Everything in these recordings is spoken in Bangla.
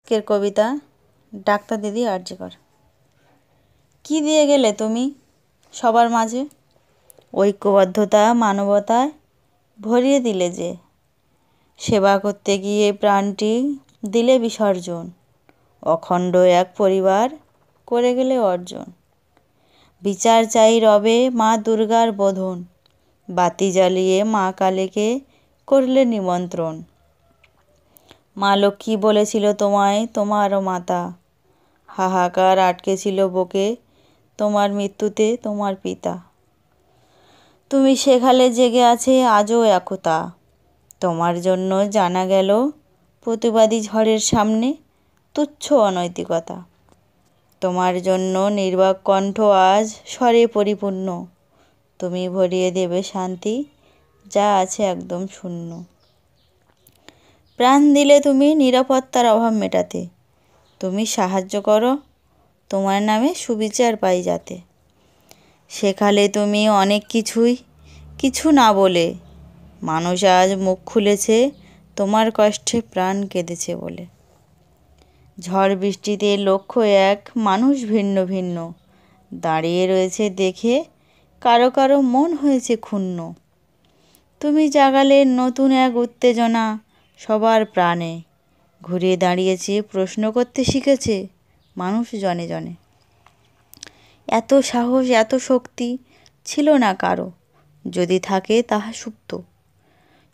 কের কবিতা ডাক্তার দিদি আরজিকর। কি দিয়ে গেলে তুমি সবার মাঝে? ঐক্যবদ্ধতা মানবতায় ভরিয়ে দিলে যে। সেবা করতে গিয়ে প্রাণটি দিলে বিসর্জন। অখণ্ড এক পরিবার করে গেলে অর্জন। বিচার চাই রবে মা দুর্গার বোধন। বাতি জ্বালিয়ে মা কালীকে করলে নিমন্ত্রণ। মা লক্ষ্মী বলেছিল তোমায় তোমারও মাতা। হাহাকার আটকে ছিল বুকে তোমার মৃত্যুতে তোমার পিতা। তুমি সেখালে জেগে আছে আজও একতা। তোমার জন্য জানা গেল প্রতিবাদী ঝড়ের সামনে তুচ্ছ অনৈতিকতা। তোমার জন্য নির্বাক কণ্ঠ আজ স্বরে পরিপূর্ণ। তুমি ভরিয়ে দেবে শান্তি যা আছে একদম শূন্য। প্রাণ দিলে তুমি নিরাপত্তার অভাব মেটাতে। তুমি সাহায্য করো তোমার নামে সুবিচার পাই যাতে। সেখালে তুমি অনেক কিছুই কিছু না বলে। মানুষ আজ মুখ খুলেছে তোমার কষ্টে প্রাণ কেঁদেছে বলে। ঝড় বৃষ্টিতে লক্ষ্য এক মানুষ ভিন্ন ভিন্ন দাঁড়িয়ে রয়েছে দেখে কারো কারো মন হয়েছে ক্ষুণ্ণ। তুমি জাগালে নতুন এক উত্তেজনা সবার প্রাণে। ঘুরে দাঁড়িয়েছে প্রশ্ন করতে শিখেছে মানুষ জনে জনে। এত সাহস এত শক্তি ছিল না কারো, যদি থাকে তাহা সুপ্ত।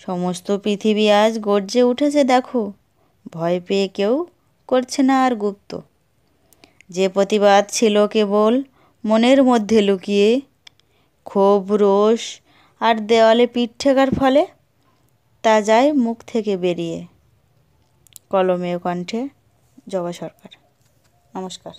সমস্ত পৃথিবী আজ গর্জে উঠেছে দেখো, ভয় পেয়ে কেউ করছে না আর গুপ্ত। যে প্রতিবাদ ছিল কেবল মনের মধ্যে লুকিয়ে, ক্ষোভ রোষ আর দেওয়ালে পিঠ ঠেকার ফলে তা যায় মুখ থেকে বেরিয়ে। কলমে ও কণ্ঠে জবা সরকার। নমস্কার।